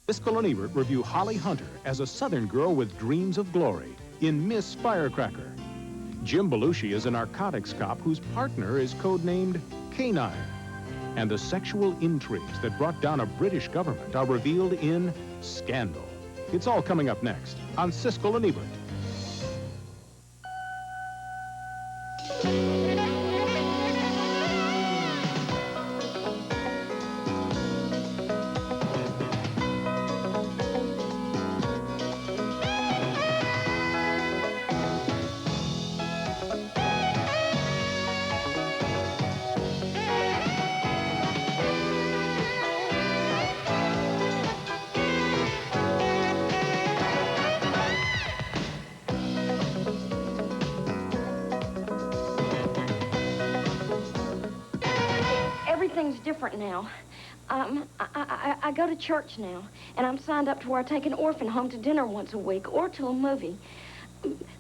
Siskel and Ebert review Holly Hunter as a Southern girl with dreams of glory in Miss Firecracker. Jim Belushi is a narcotics cop whose partner is codenamed K-9. And the sexual intrigues that brought down a British government are revealed in Scandal. It's all coming up next on Siskel and Ebert. Everything's different now. I go to church now, and I'm signed up to where I take an orphan home to dinner once a week or to a movie.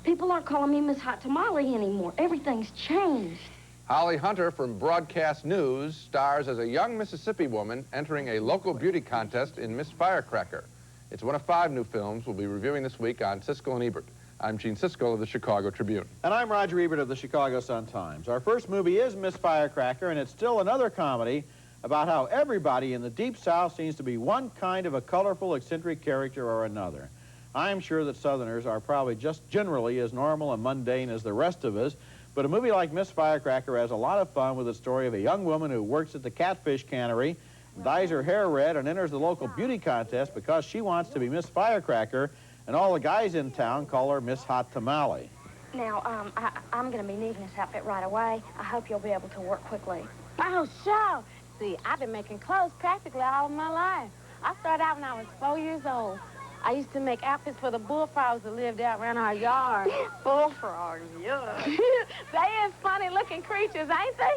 People aren't calling me Miss Hot Tamale anymore. Everything's changed. Holly Hunter from Broadcast News stars as a young Mississippi woman entering a local beauty contest in Miss Firecracker. It's one of 5 new films we'll be reviewing this week on Siskel and Ebert. I'm Gene Siskel of the Chicago Tribune. And I'm Roger Ebert of the Chicago Sun-Times. Our first movie is Miss Firecracker, and it's still another comedy about how everybody in the Deep South seems to be one kind of a colorful, eccentric character or another. I'm sure that Southerners are probably just generally as normal and mundane as the rest of us, but a movie like Miss Firecracker has a lot of fun with the story of a young woman who works at the catfish cannery, dyes her hair red, and enters the local beauty contest because she wants to be Miss Firecracker, and all the guys in town call her Miss Hot Tamale. Now, I'm going to be needing this outfit right away. I hope you'll be able to work quickly. Oh, sure. See, I've been making clothes practically all of my life. I started out when I was 4 years old. I used to make outfits for the bullfrogs that lived out around our yard. Bullfrogs, yeah. They is funny-looking creatures, ain't they?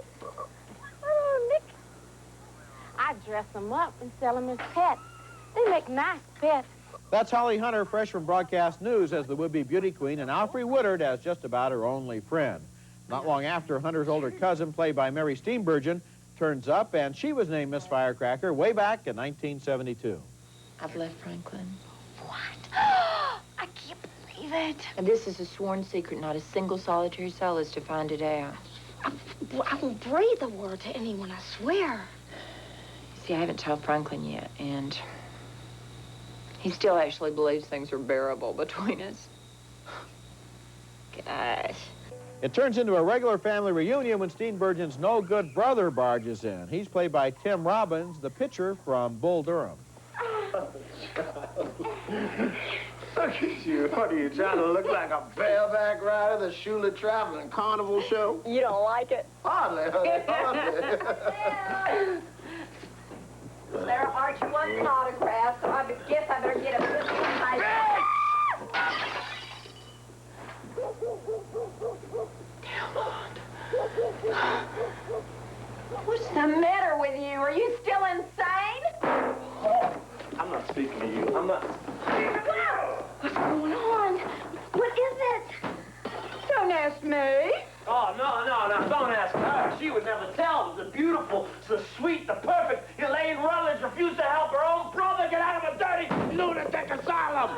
Oh, Nick. I dress them up and sell them as pets. They make nice pets. That's Holly Hunter, fresh from Broadcast News as the would-be beauty queen, and Alfre Woodard as just about her only friend. Not long after, Hunter's older cousin, played by Mary Steenburgen, turns up, and she was named Miss Firecracker way back in 1972. I've left Franklin. What? I can't believe it. And this is a sworn secret. Not a single solitary soul is to find it out. I won't breathe a word to anyone, I swear. See, I haven't told Franklin yet, and he still actually believes things are bearable between us. Gosh. It turns into a regular family reunion when Steenburgen's no-good brother barges in. He's played by Tim Robbins, the pitcher from Bull Durham. Look at you. What are you, trying to look like a bareback rider, the Shula Traveling Carnival show? You don't like it? Hardly, honey, hardly. Sarah Archie wants an autograph, so I guess I better get a good one. What's the matter with you? Are you still insane? I'm not speaking to you. I'm not. What's going on? What is it? Don't ask me. Oh, no, don't ask her. She would never tell. The beautiful, the sweet, the perfect Elaine Rutledge refused to help her own brother get out of a dirty lunatic asylum.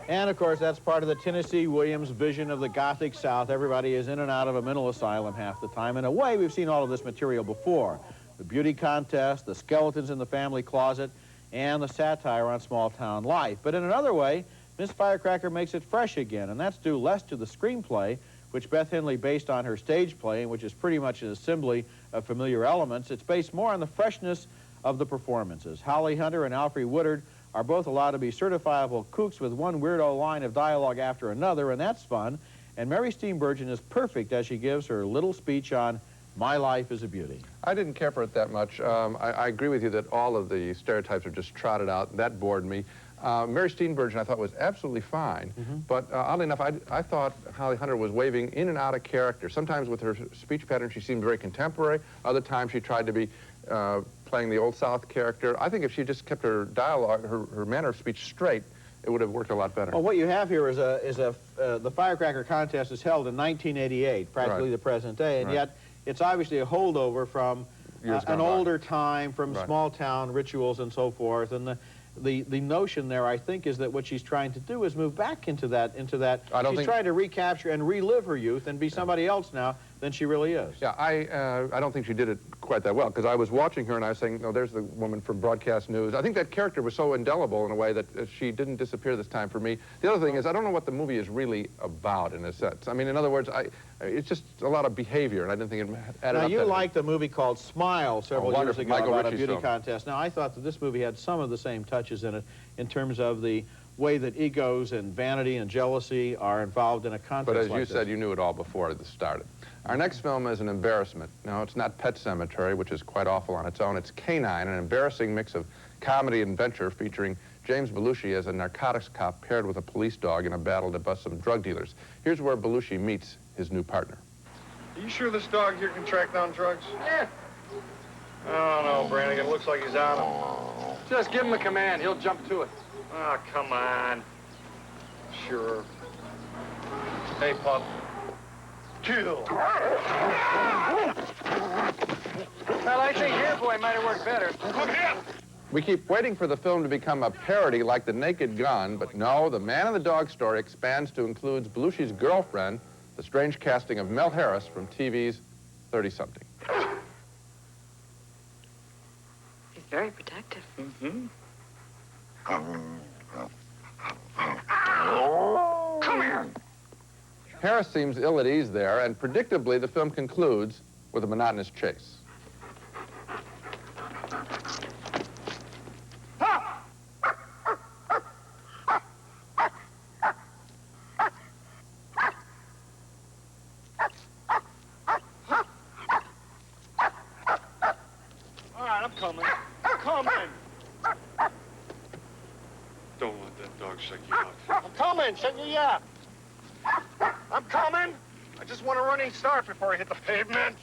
And, of course, that's part of the Tennessee Williams vision of the Gothic South. Everybody is in and out of a mental asylum half the time. In a way, we've seen all of this material before. The beauty contest, the skeletons in the family closet, and the satire on small-town life. But in another way, Miss Firecracker makes it fresh again, and that's due less to the screenplay, which Beth Henley based on her stage play, which is pretty much an assembly of familiar elements. It's based more on the freshness of the performances. Holly Hunter and Alfre Woodard are both allowed to be certifiable kooks with one weirdo line of dialogue after another, and that's fun. And Mary Steenburgen is perfect as she gives her little speech on My Life as a Beauty. I didn't care for it that much. I agree with you that all of the stereotypes are just trotted out. That bored me. Mary Steenburgen, I thought, was absolutely fine. But oddly enough, I thought Holly Hunter was waving in and out of character. Sometimes with her speech pattern, she seemed very contemporary. Other times, she tried to be playing the Old South character. I think if she just kept her dialogue, her manner of speech straight, it would have worked a lot better. Well, what you have here is the Firecracker contest is held in 1988, practically the present day, and yet it's obviously a holdover from years gone an by. older time from Right. small town rituals and so forth. And the notion there, I think, is that what she's trying to do is move back into that. She's trying to recapture and relive her youth and be somebody else now than she really is. Yeah, I don't think she did it quite that well, because I was watching her and I was saying, no, there's the woman from broadcast news. I think that character was so indelible in a way that she didn't disappear this time for me. The other thing is, I don't know what the movie is really about, in a sense. I mean, in other words, it's just a lot of behavior, and I didn't think it added up. Now, you liked a movie called Smile several years ago Michael about a Ritchie's beauty film. contest. Now, I thought that this movie had some of the same touches in it in terms of the way that egos and vanity and jealousy are involved in a contest But as like you this. said, you knew it all before this started. Our next film is an embarrassment. Now, it's not Pet Sematary, which is quite awful on its own. It's K-9, an embarrassing mix of comedy and adventure featuring James Belushi as a narcotics cop paired with a police dog in a battle to bust some drug dealers. Here's where Belushi meets his new partner. Are you sure this dog here can track down drugs? Yeah. I don't know, Brannigan. It looks like he's on him. Just give him a command. He'll jump to it. Oh, come on. Sure. Hey, pup. Kill. Well, I think your boy might have worked better. Look here. We keep waiting for the film to become a parody like The Naked Gun, but no, the Man and the Dog story expands to include Belushi's girlfriend, the strange casting of Mel Harris from TV's 30-something. He's very protective. Mm-hmm. Come here. Harris seems ill at ease there, and predictably, the film concludes with a monotonous chase. All right, I'm coming. I'm coming. Don't let that dog shake you out. I'm coming. Shut you up. I'm coming. I just want a running start before I hit the pavement.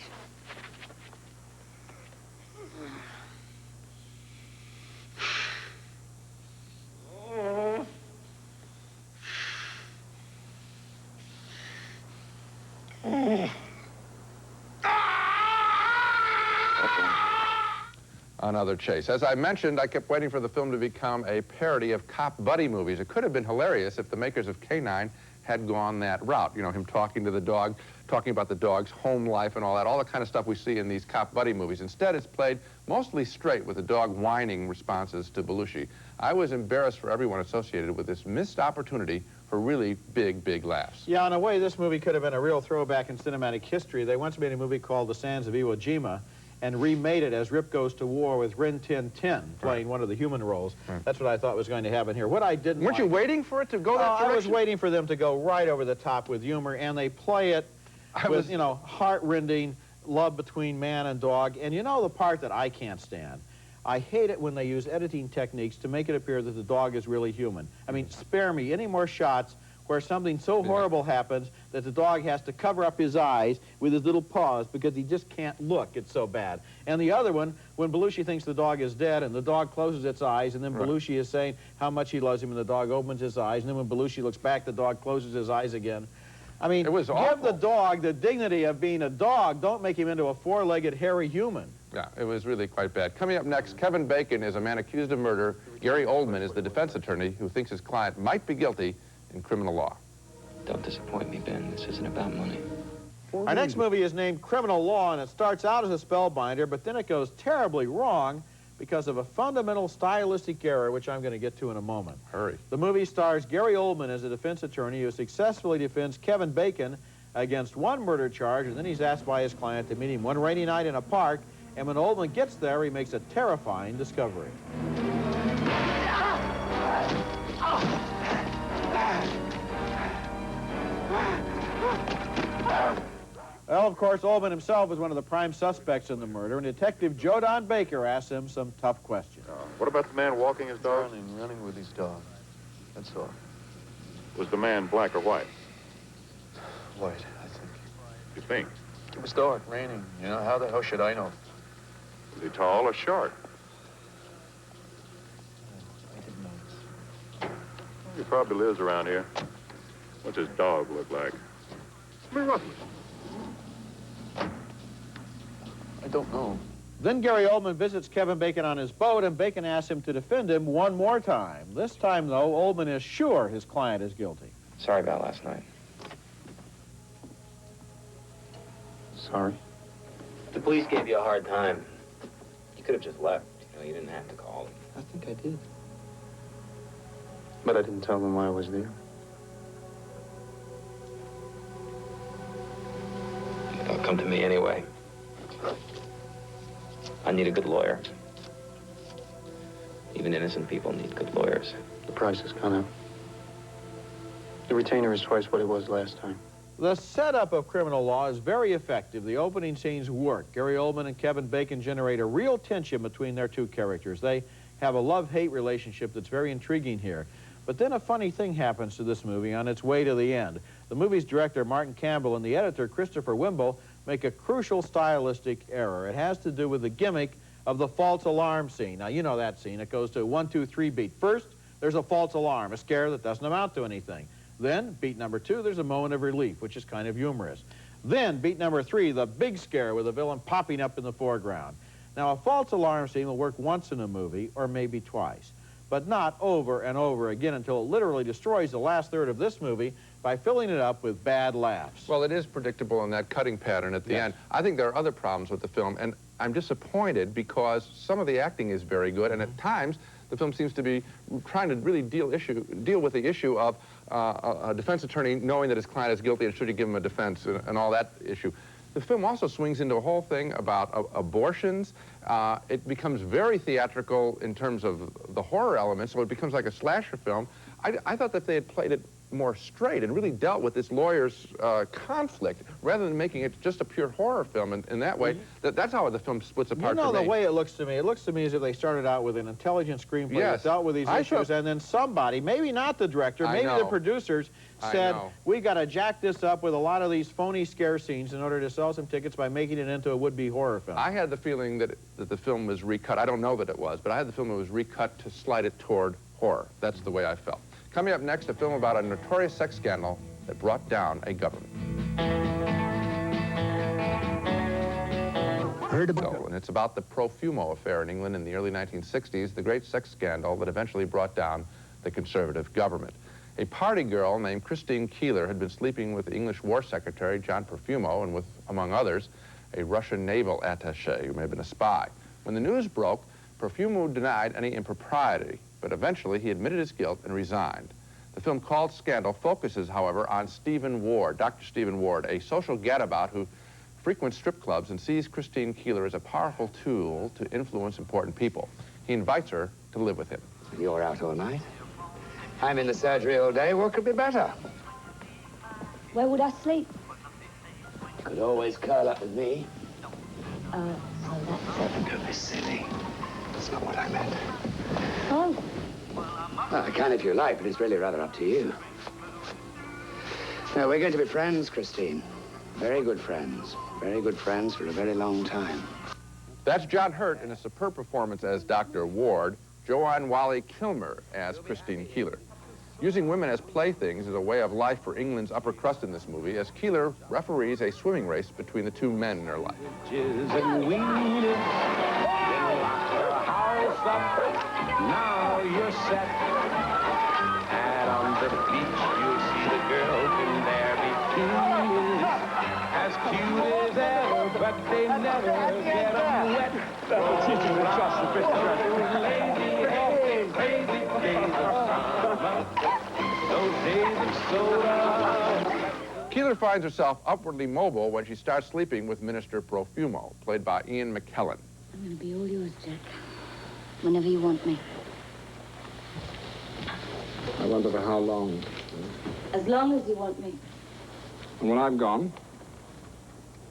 Another chase. As I mentioned, I kept waiting for the film to become a parody of cop buddy movies. It could have been hilarious if the makers of K-9 had gone that route. You know, him talking to the dog, talking about the dog's home life and all that, all the kind of stuff we see in these cop buddy movies. Instead, it's played mostly straight with the dog whining responses to Belushi. I was embarrassed for everyone associated with this missed opportunity for really big, big laughs. Yeah, in a way, this movie could have been a real throwback in cinematic history. They once made a movie called The Sands of Iwo Jima and remade it as Rip Goes to War with Rin Tin Tin playing one of the human roles. That's what I thought was going to happen here. What I didn't Weren't you waiting for it to go that direction? I was waiting for them to go right over the top with humor, and they play it with, you know, heart-rending love between man and dog. And you know the part that I can't stand? I hate it when they use editing techniques to make it appear that the dog is really human. I mean, spare me any more shots where something so horrible happens that the dog has to cover up his eyes with his little paws because he just can't look. It's so bad. And the other one, when Belushi thinks the dog is dead and the dog closes its eyes, and then Belushi is saying how much he loves him, and the dog opens his eyes, and then when Belushi looks back, the dog closes his eyes again. I mean, it was give awful. the dog the dignity of being a dog. Don't make him into a four-legged, hairy human. Yeah, it was really quite bad. Coming up next, Kevin Bacon is a man accused of murder. Gary Oldman is the defense attorney who thinks his client might be guilty in criminal law. Don't disappoint me, Ben. This isn't about money. Our next movie is named Criminal Law, and it starts out as a spellbinder, but then it goes terribly wrong because of a fundamental stylistic error, which I'm going to get to in a moment. Hurry. The movie stars Gary Oldman as a defense attorney who successfully defends Kevin Bacon against one murder charge, and then he's asked by his client to meet him one rainy night in a park, and when Oldman gets there, he makes a terrifying discovery. Well, of course, Oldman himself was one of the prime suspects in the murder, and Detective Joe Don Baker asks him some tough questions. What about the man walking his dog? Running with his dog. That's all. Was the man black or white? White, I think. You think? It was dark, raining. You know, how the hell should I know? Was he tall or short? I didn't notice. He probably lives around here. What's his dog look like? I mean, roughly. I don't know. Then Gary Oldman visits Kevin Bacon on his boat, and Bacon asks him to defend him one more time. This time, though, Oldman is sure his client is guilty. Sorry about last night. Sorry. The police gave you a hard time. You could have just left. You know, you didn't have to call them. I think I did. But I didn't tell them why I was there. They'll come to me anyway. I need a good lawyer. Even innocent people need good lawyers. The price has gone up. The retainer is twice what it was last time. The setup of Criminal Law is very effective. The opening scenes work. Gary Oldman and Kevin Bacon generate a real tension between their two characters. They have a love-hate relationship that's very intriguing here. But then a funny thing happens to this movie on its way to the end. The movie's director, Martin Campbell, and the editor, Christopher Wimble, make a crucial stylistic error. It has to do with the gimmick of the false alarm scene. Now, you know that scene. It goes to a 1, 2, 3 beat. First, there's a false alarm, a scare that doesn't amount to anything. Then, beat number 2, there's a moment of relief, which is kind of humorous. Then, beat number 3, the big scare with the villain popping up in the foreground. Now, a false alarm scene will work once in a movie, or maybe twice, but not over and over again until it literally destroys the last third of this movie by filling it up with bad laughs. Well, it is predictable in that cutting pattern at the end. I think there are other problems with the film, and I'm disappointed because some of the acting is very good, and at times the film seems to be trying to really deal with the issue of a defense attorney knowing that his client is guilty and should he give him a defense and all that issue. The film also swings into a whole thing about abortions. It becomes very theatrical in terms of the horror element, so it becomes like a slasher film. I thought that they had played it more straight and really dealt with this lawyer's conflict rather than making it just a pure horror film in that way. That's how the film splits apart You know, for me. the way it looks to me as if they started out with an intelligent screenplay that dealt with these issues, and then somebody, maybe not the director, maybe the producers, said, we got to jack this up with a lot of these phony scare scenes in order to sell some tickets by making it into a would-be horror film. I had the feeling that the film was recut. I don't know that it was, but I had the film that was recut to slide it toward horror. That's the way I felt. Coming up next, a film about a notorious sex scandal that brought down a government. And it's about the Profumo affair in England in the early 1960s, the great sex scandal that eventually brought down the conservative government. A party girl named Christine Keeler had been sleeping with the English War Secretary, John Profumo, and with, among others, a Russian naval attaché who may have been a spy. When the news broke, Profumo denied any impropriety, but eventually he admitted his guilt and resigned. The film called Scandal focuses, however, on Stephen Ward, Dr. Stephen Ward, a social gadabout who frequents strip clubs and sees Christine Keeler as a powerful tool to influence important people. He invites her to live with him. You're out all night. I'm in the surgery all day. What could be better? Where would I sleep? Could always curl up with me. So that's it. Don't be silly. That's not what I meant. Oh. Well, I can if you like, but it's really rather up to you. Now, we're going to be friends, Christine. Very good friends. Very good friends for a very long time. That's John Hurt in a superb performance as Dr. Ward, Joanne Wally Kilmer as Christine Keeler. Using women as playthings is a way of life for England's upper crust in this movie, as Keeler referees a swimming race between the two men in her life. Now you're set. And on the beach you'll see the girls in their bikinis, as cute as ever, but they never get wet. That'll teach you to trust the fish. Lazy, happy, crazy days of summer, those days of soda. Keeler finds herself upwardly mobile when she starts sleeping with Minister Profumo, played by Ian McKellen. I'm going to be all yours, Jack. Whenever you want me. I wonder for how long. As long as you want me. And when I'm gone?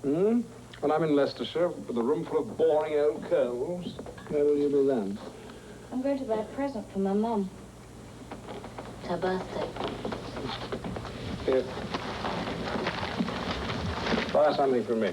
When I'm in Leicestershire with a room full of boring old colds, where will you be then? I'm going to buy a present for my mum. It's her birthday. Here. Buy something for me.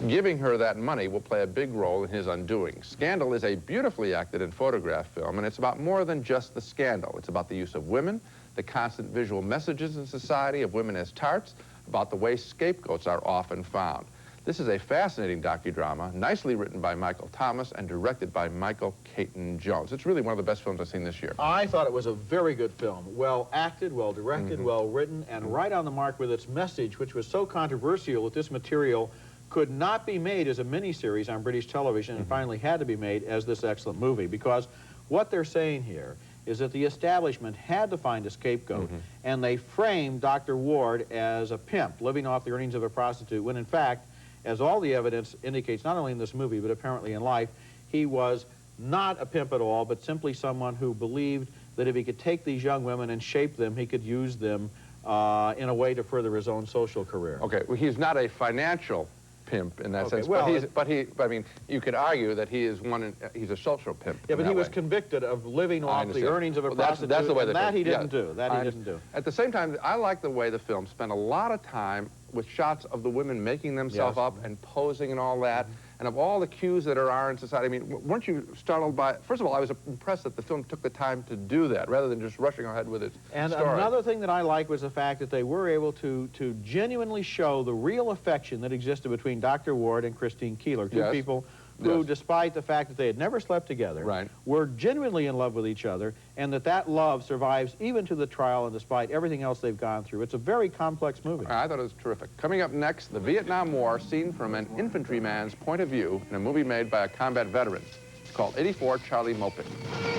Giving her that money will play a big role in his undoing. Scandal is a beautifully acted and photographed film, and it's about more than just the scandal. It's about the use of women, the constant visual messages in society of women as tarts, about the way scapegoats are often found. This is a fascinating docudrama, nicely written by Michael Thomas and directed by Michael Caton Jones. It's really one of the best films I've seen this year. I thought it was a very good film. Well acted, well directed, well written, and right on the mark with its message, which was so controversial that this material could not be made as a miniseries on British television and finally had to be made as this excellent movie, because what they're saying here is that the establishment had to find a scapegoat, and they framed Dr. Ward as a pimp living off the earnings of a prostitute, when in fact, as all the evidence indicates, not only in this movie but apparently in life, he was not a pimp at all, but simply someone who believed that if he could take these young women and shape them, he could use them in a way to further his own social career. Okay, well, he's not a financial pimp in that sense, well, but I mean, you could argue that he is he's a social pimp. Yeah, but he was convicted of living off the earnings of a prostitute, that's the way and that he didn't do. That he didn't do. At the same time, I like the way the film spent a lot of time with shots of the women making themselves up and posing and all that, and of all the cues that are in society. I mean, weren't you startled by, first of all, I was impressed that the film took the time to do that, rather than just rushing ahead with its story. Another thing that I like was the fact that they were able to genuinely show the real affection that existed between Dr. Ward and Christine Keeler, two people who, despite the fact that they had never slept together, were genuinely in love with each other, and that love survives even to the trial and despite everything else they've gone through. It's a very complex movie. I thought it was terrific. Coming up next, the Vietnam War seen from an infantryman's point of view in a movie made by a combat veteran. It's called 84 Charlie Mopic.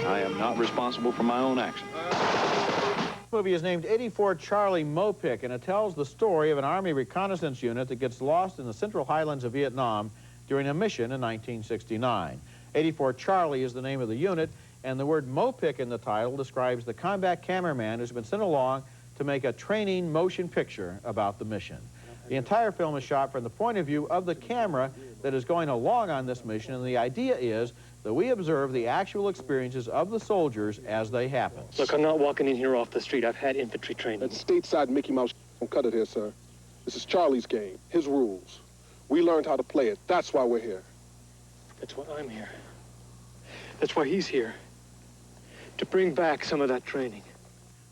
I am not responsible for my own actions. This movie is named 84 Charlie Mopic, and it tells the story of an Army reconnaissance unit that gets lost in the Central Highlands of Vietnam during a mission in 1969. 84 Charlie is the name of the unit, and the word Mopic in the title describes the combat cameraman who's been sent along to make a training motion picture about the mission. The entire film is shot from the point of view of the camera that is going along on this mission, and the idea is that we observe the actual experiences of the soldiers as they happen. Look, I'm not walking in here off the street. I've had infantry training. That stateside Mickey Mouse don't cut it here, sir. This is Charlie's game, his rules. We learned how to play it. That's why we're here. That's why I'm here. That's why he's here. To bring back some of that training.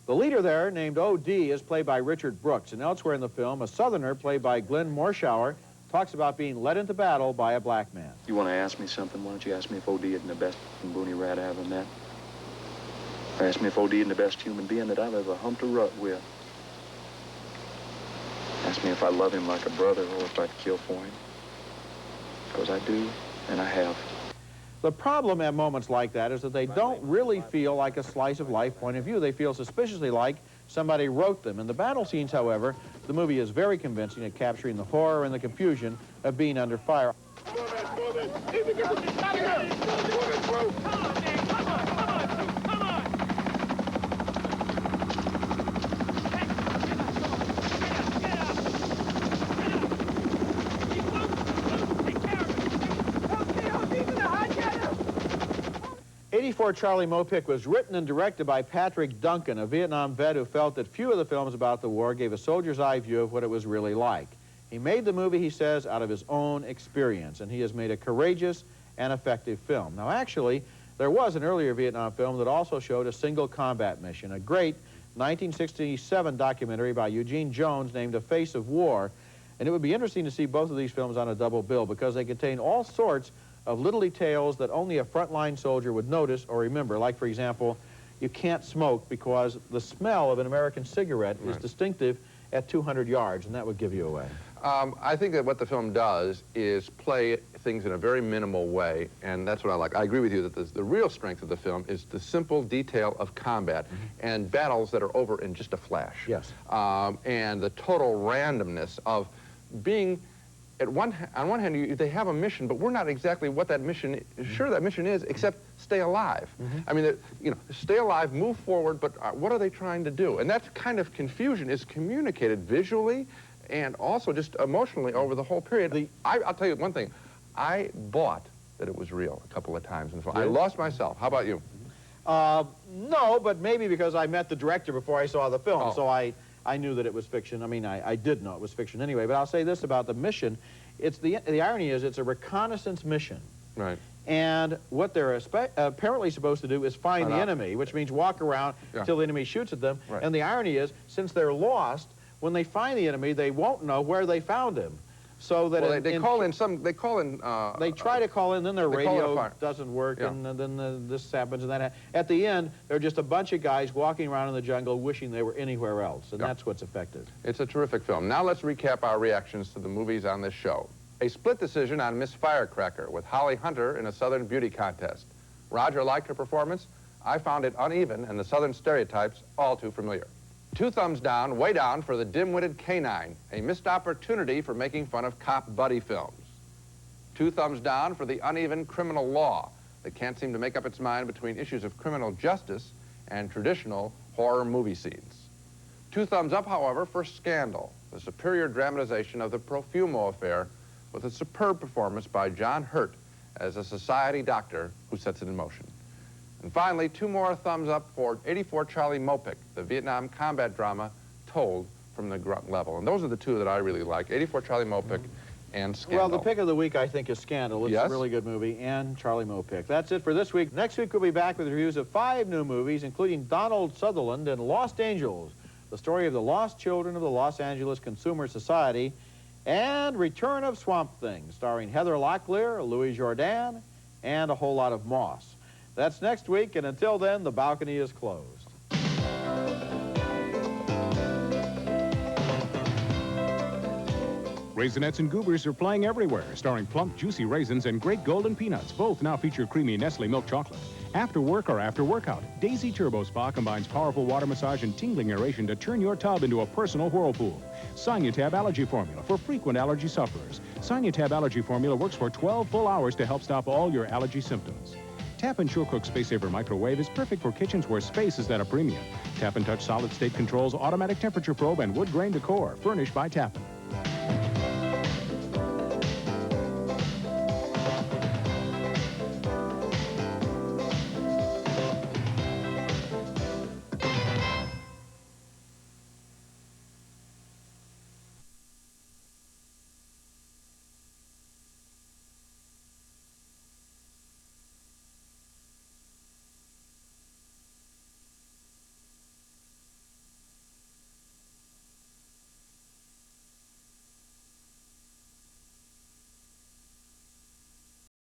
The leader there, named O.D., is played by Richard Brooks, and elsewhere in the film, a Southerner played by Glenn Morshower talks about being led into battle by a black man. You want to ask me something? Why don't you ask me if O.D. isn't the best boony rat I ever met? Or ask me if O.D. isn't the best human being that I've ever humped a rut with. Ask me if I love him like a brother or if I'd kill for him. Because I do, and I have. The problem at moments like that is that they don't really feel like a slice of life point of view. They feel suspiciously like somebody wrote them. In the battle scenes, however, the movie is very convincing at capturing the horror and the confusion of being under fire. 84 Charlie Mopic was written and directed by Patrick Duncan, a Vietnam vet who felt that few of the films about the war gave a soldier's eye view of what it was really like. He made the movie, he says, out of his own experience, and he has made a courageous and effective film. Now, actually, there was an earlier Vietnam film that also showed a single combat mission, a great 1967 documentary by Eugene Jones named A Face of War, and it would be interesting to see both of these films on a double bill because they contain all sorts of little details that only a frontline soldier would notice or remember. Like, for example, you can't smoke because the smell of an American cigarette is distinctive at 200 yards, and that would give you away. I think that what the film does is play things in a very minimal way, and that's what I like. I agree with you that the real strength of the film is the simple detail of combat and battles that are over in just a flash. Yes. And the total randomness of being... on one hand, they have a mission, but we're not exactly what that mission is, sure that mission is, except stay alive. I mean, you know, stay alive, move forward, but what are they trying to do? And that kind of confusion is communicated visually and also just emotionally over the whole period. I'll tell you one thing. I bought that it was real a couple of times in the film. I lost myself. How about you? No, but maybe because I met the director before I saw the film, so I knew that it was fiction. I mean, I did know it was fiction anyway, but I'll say this about the mission. The irony is it's a reconnaissance mission. Right. And what they're apparently supposed to do is find the enemy, which means walk around until the enemy shoots at them. Right. And the irony is, since they're lost, when they find the enemy, they won't know where they found him. So that well, they try to call in, then their radio doesn't work, and then this happens and that happens. At the end, they're just a bunch of guys walking around in the jungle wishing they were anywhere else, and that's what's effective. It's a terrific film. Now let's recap our reactions to the movies on this show. A split decision on Miss Firecracker with Holly Hunter in a Southern Beauty contest. Roger liked her performance. I found it uneven and the Southern stereotypes all too familiar. 2 thumbs down, way down for the dim-witted K-9, a missed opportunity for making fun of cop buddy films. 2 thumbs down for the uneven Criminal Law that can't seem to make up its mind between issues of criminal justice and traditional horror movie scenes. 2 thumbs up, however, for Scandal, the superior dramatization of the Profumo affair with a superb performance by John Hurt as a society doctor who sets it in motion. And finally, 2 more thumbs up for 84 Charlie Mopik, the Vietnam combat drama told from the grunt level. And those are the 2 that I really like, 84 Charlie Mopik and Scandal. Well, the pick of the week, I think, is Scandal. It's a really good movie, and Charlie Mopik. That's it for this week. Next week, we'll be back with reviews of 5 new movies, including Donald Sutherland and Lost Angels, the story of the lost children of the Los Angeles Consumer Society, and Return of Swamp Thing, starring Heather Locklear, Louis Jourdan, and a whole lot of moss. That's next week, and until then, the balcony is closed. Raisinets and Goobers are playing everywhere, starring plump, juicy raisins and great golden peanuts. Both now feature creamy Nestle milk chocolate. After work or after workout, Daisy Turbo Spa combines powerful water massage and tingling aeration to turn your tub into a personal whirlpool. Sinutab Allergy Formula for frequent allergy sufferers. Sinutab Allergy Formula works for 12 full hours to help stop all your allergy symptoms. Tap and Sure Cook Space Saver Microwave is perfect for kitchens where space is at a premium. Tap and Touch Solid State Controls automatic temperature probe and wood grain decor, furnished by Tappan.